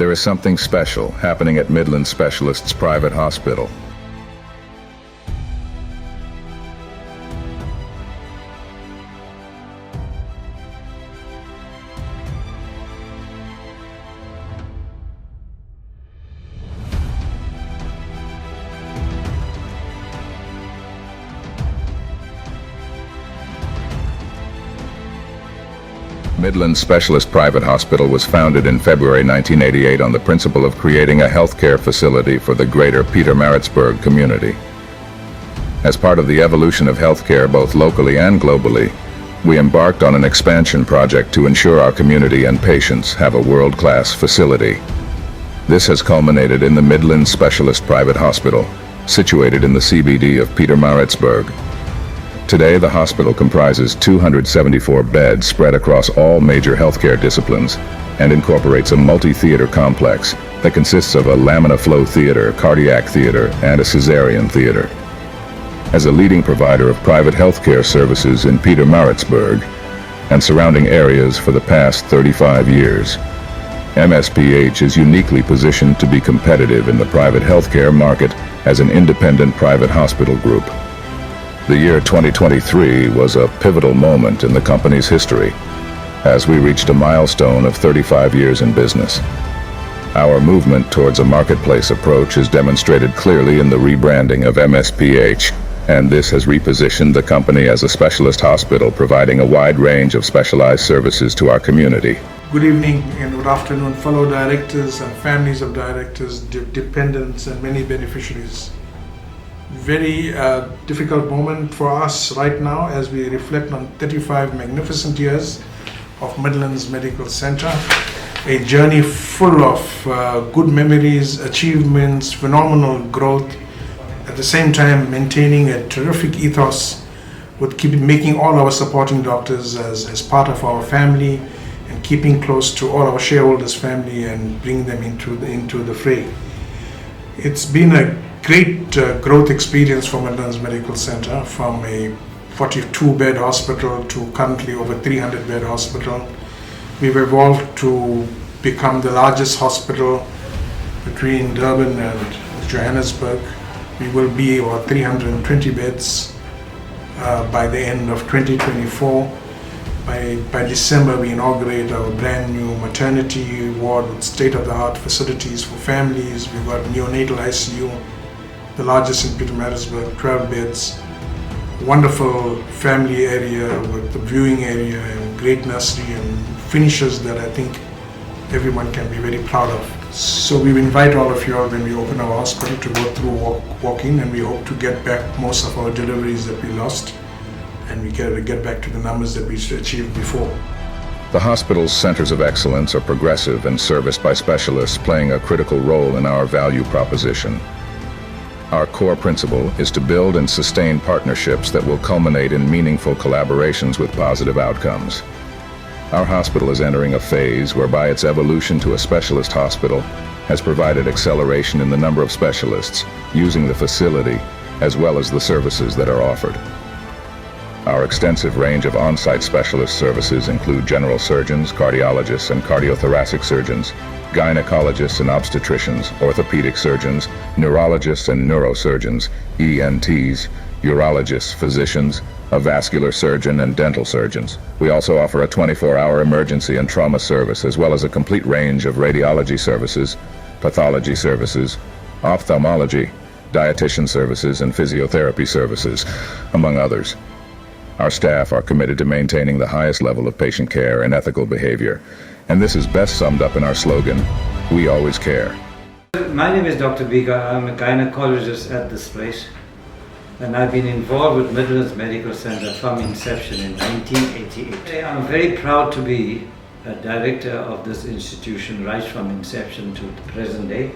There is something special happening at Midland Specialists Private Hospital. Midland Specialist Private Hospital was founded in February 1988 on the principle of creating a healthcare facility for the greater Pietermaritzburg community. As part of the evolution of healthcare both locally and globally, we embarked on an expansion project to ensure our community and patients have a world-class facility. This has culminated in the Midland Specialist Private Hospital, situated in the CBD of Pietermaritzburg. Today, the hospital comprises 274 beds spread across all major healthcare disciplines and incorporates a multi-theater complex that consists of a laminar flow theater, cardiac theater, and a cesarean theater. As a leading provider of private healthcare services in Pietermaritzburg and surrounding areas for the past 35 years, MSPH is uniquely positioned to be competitive in the private healthcare market as an independent private hospital group. The year 2023 was a pivotal moment in the company's history, as we reached a milestone of 35 years in business. Our movement towards a marketplace approach is demonstrated clearly in the rebranding of MSPH, and this has repositioned the company as a specialist hospital providing a wide range of specialized services to our community. Good evening and good afternoon, fellow directors and families of directors, dependents and many beneficiaries. Very difficult moment for us right now as we reflect on 35 magnificent years of Midlands Medical Center. A journey full of good memories, achievements, phenomenal growth, at the same time maintaining a terrific ethos with making all our supporting doctors as part of our family and keeping close to all our shareholders' family and bring them into the fray. It's been a great growth experience for Midlands Medical Center, from a 42-bed hospital to currently over 300-bed hospital. We've evolved to become the largest hospital between Durban and Johannesburg. We will be about 320 beds by the end of 2024. By December, we inaugurate our brand new maternity ward with state-of-the-art facilities for families. We've got neonatal ICU, the largest in Pietermaritzburg, 12 beds, wonderful family area with the viewing area and great nursery and finishes that I think everyone can be very proud of. So we invite all of you all when we open our hospital to go through walk-in, and we hope to get back most of our deliveries that we lost, and we get back to the numbers that we achieved before. The hospital's centers of excellence are progressive and serviced by specialists playing a critical role in our value proposition. Our core principle is to build and sustain partnerships that will culminate in meaningful collaborations with positive outcomes. Our hospital is entering a phase whereby its evolution to a specialist hospital has provided acceleration in the number of specialists using the facility as well as the services that are offered. Our extensive range of on-site specialist services include general surgeons, cardiologists, and cardiothoracic surgeons, gynecologists and obstetricians, orthopedic surgeons, neurologists and neurosurgeons, ENTs, urologists, physicians, a vascular surgeon, and dental surgeons. We also offer a 24-hour emergency and trauma service, as well as a complete range of radiology services, pathology services, ophthalmology, dietitian services, and physiotherapy services, among others. Our staff are committed to maintaining the highest level of patient care and ethical behavior, and this is best summed up in our slogan, "We always care." My name is Dr. Bika. I'm a gynecologist at this place, and I've been involved with Midlands Medical Center from inception in 1988. I'm very proud to be a director of this institution right from inception to the present day,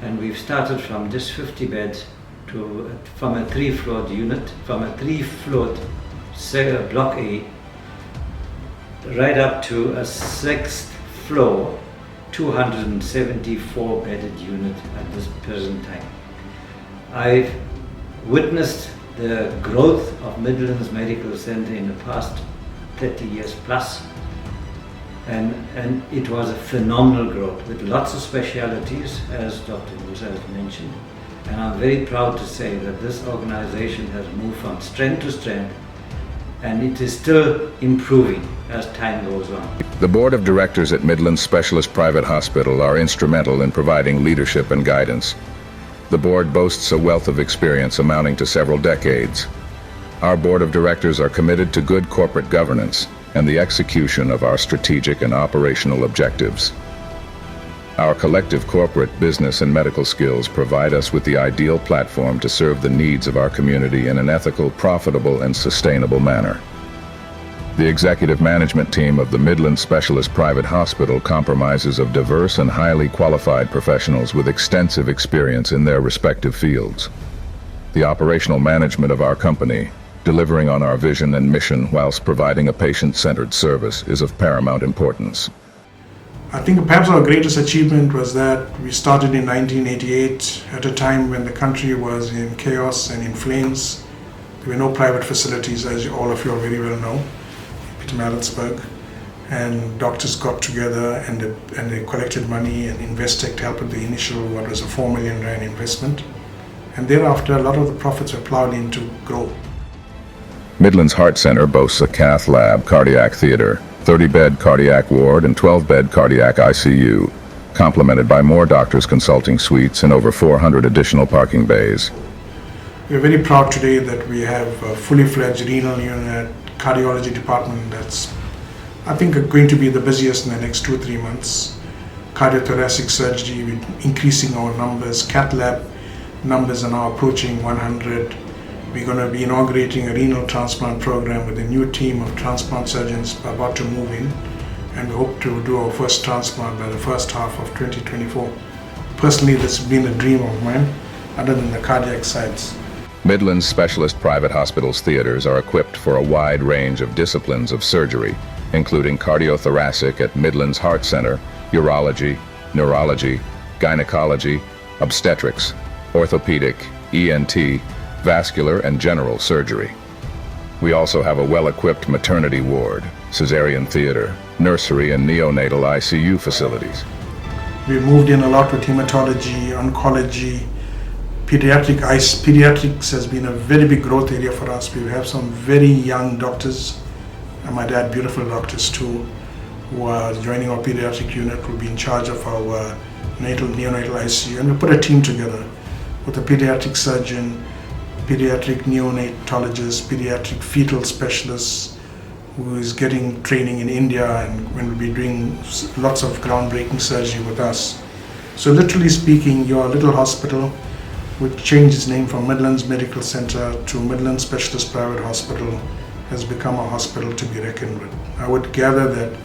and we've started from just 50 beds from a 3-floored unit, from a 3-floored Block A, right up to a 6th floor, 274 bedded unit at this present time. I've witnessed the growth of Midlands Medical Center in the past 30 years plus, and it was a phenomenal growth with lots of specialities, as Dr. Musa has mentioned. And I'm very proud to say that this organization has moved from strength to strength, and it is still improving as time goes on. The board of directors at Midlands Specialist Private Hospital are instrumental in providing leadership and guidance. The board boasts a wealth of experience amounting to several decades. Our board of directors are committed to good corporate governance and the execution of our strategic and operational objectives. Our collective corporate, business, and medical skills provide us with the ideal platform to serve the needs of our community in an ethical, profitable, and sustainable manner. The executive management team of the Midlands Specialist Private Hospital comprises of diverse and highly qualified professionals with extensive experience in their respective fields. The operational management of our company, delivering on our vision and mission whilst providing a patient-centered service, is of paramount importance. I think perhaps our greatest achievement was that we started in 1988 at a time when the country was in chaos and in flames. There were no private facilities, as all of you very well know, in Pietermaritzburg. And doctors got together and they collected money, and Investec helped with the initial, what was a 4 million rand investment. And thereafter, a lot of the profits were plowed in to grow. Midlands Heart Center boasts a cath lab, cardiac theater, 30-bed cardiac ward, and 12-bed cardiac ICU, complemented by more doctors' consulting suites and over 400 additional parking bays. We are very proud today that we have a fully fledged renal unit, cardiology department that's, I think, going to be the busiest in the next 2 or 3 months. Cardiothoracic surgery, we're increasing our numbers. Cath lab numbers are now approaching 100. We're going to be inaugurating a renal transplant program with a new team of transplant surgeons about to move in, and we hope to do our first transplant by the first half of 2024. Personally, this has been a dream of mine, other than the cardiac sides. Midlands Specialist Private Hospital's theaters are equipped for a wide range of disciplines of surgery, including cardiothoracic at Midlands Heart Center, urology, neurology, gynecology, obstetrics, orthopedic, ENT, vascular, and general surgery. We also have a well-equipped maternity ward, cesarean theater, nursery, and neonatal ICU facilities. We moved in a lot with hematology, oncology, pediatrics has been a very big growth area for us. We have some very young doctors, I might add beautiful doctors too, who are joining our pediatric unit, will be in charge of our neonatal ICU. And we put a team together with a pediatric surgeon, pediatric neonatologist, pediatric fetal specialist, who is getting training in India and will be doing lots of groundbreaking surgery with us. So literally speaking, your little hospital, which changed its name from Midlands Medical Center to Midlands Specialist Private Hospital, has become a hospital to be reckoned with. I would gather that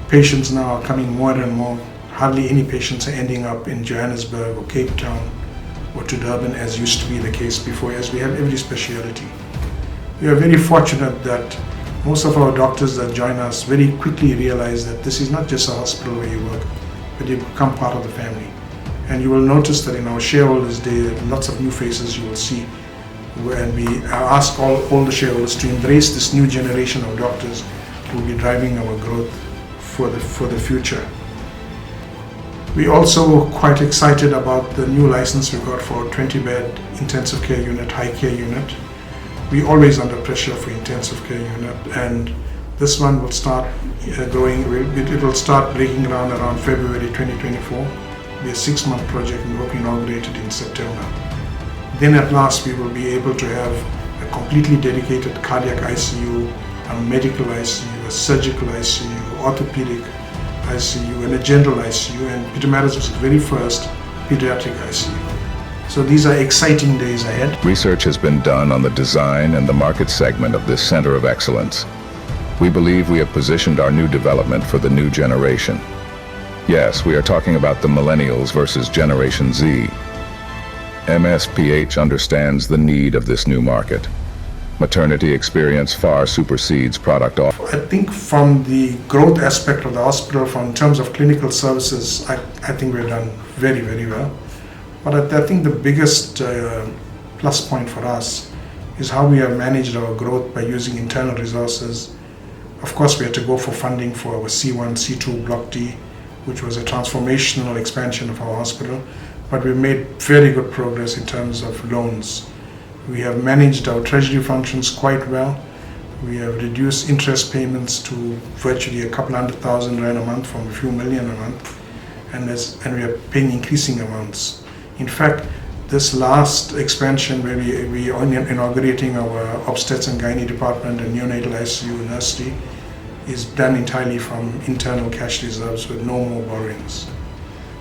patients now are coming more and more. Hardly any patients are ending up in Johannesburg or Cape Town or to Durban, as used to be the case before, as we have every speciality. We are very fortunate that most of our doctors that join us very quickly realize that this is not just a hospital where you work, but you become part of the family. And you will notice that in our shareholders' day, lots of new faces you will see. When we ask all the shareholders to embrace this new generation of doctors who will be driving our growth for the future. We're also quite excited about the new license we got for 20-bed intensive care unit, high care unit. We're always under pressure for intensive care unit, and this one will start growing. It will start breaking ground around February 2024. It'll be a 6-month project, and we hope to inaugurate it in September. Then at last we will be able to have a completely dedicated cardiac ICU, a medical ICU, a surgical ICU, orthopedic ICU, and a general ICU, and Pietermaritzburg's very first pediatric ICU. So these are exciting days ahead. Research has been done on the design and the market segment of this center of excellence. We believe we have positioned our new development for the new generation. Yes, we are talking about the millennials versus Generation Z. MSPH understands the need of this new market. Maternity experience far supersedes product offer. I think from the growth aspect of the hospital, in terms of clinical services, I think we've done very, very well. But I think the biggest plus point for us is how we have managed our growth by using internal resources. Of course, we had to go for funding for our C1, C2 Block D, which was a transformational expansion of our hospital, but we made very good progress in terms of loans. We have managed our treasury functions quite well. We have reduced interest payments to virtually a couple R100,000 a month from a few million a month, and we are paying increasing amounts. In fact, this last expansion where we are inaugurating our obstetrics and gynae department and neonatal ICU nursery is done entirely from internal cash reserves with no more borrowings.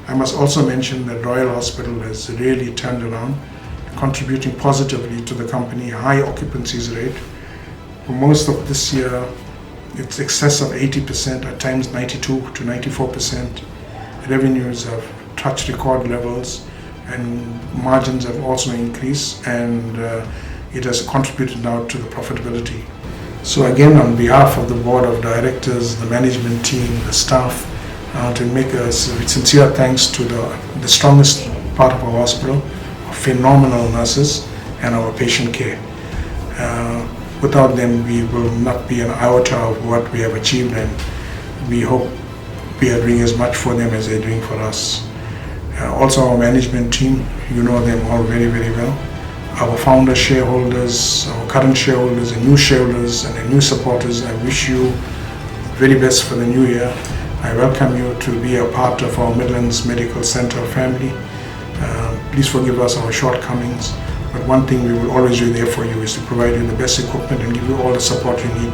I must also mention that Royal Hospital has really turned around, contributing positively to the company, high occupancies rate. For most of this year, it's excess of 80%, at times 92 to 94%. Revenues have touched record levels, and margins have also increased, and it has contributed now to the profitability. So again, on behalf of the board of directors, the management team, the staff, to make a sincere thanks to the strongest part of our hospital, phenomenal nurses, and our patient care. Without them, we will not be an iota of what we have achieved, and we hope we are doing as much for them as they're doing for us. Also, our management team, you know them all very, very well. Our founder shareholders, our current shareholders, and new shareholders, and the new supporters, I wish you very best for the new year. I welcome you to be a part of our Midlands Medical Center family. Please forgive us our shortcomings, but one thing we will always do there for you is to provide you the best equipment and give you all the support you need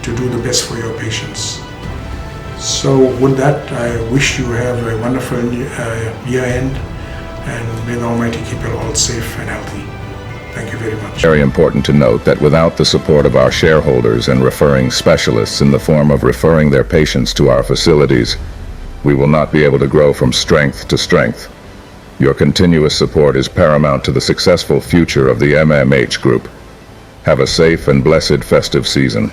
to do the best for your patients. So with that, I wish you have a wonderful year end, and may the Almighty keep you all safe and healthy. Thank you very much. Very important to note that without the support of our shareholders and referring specialists in the form of referring their patients to our facilities, we will not be able to grow from strength to strength. Your continuous support is paramount to the successful future of the MMH Group. Have a safe and blessed festive season.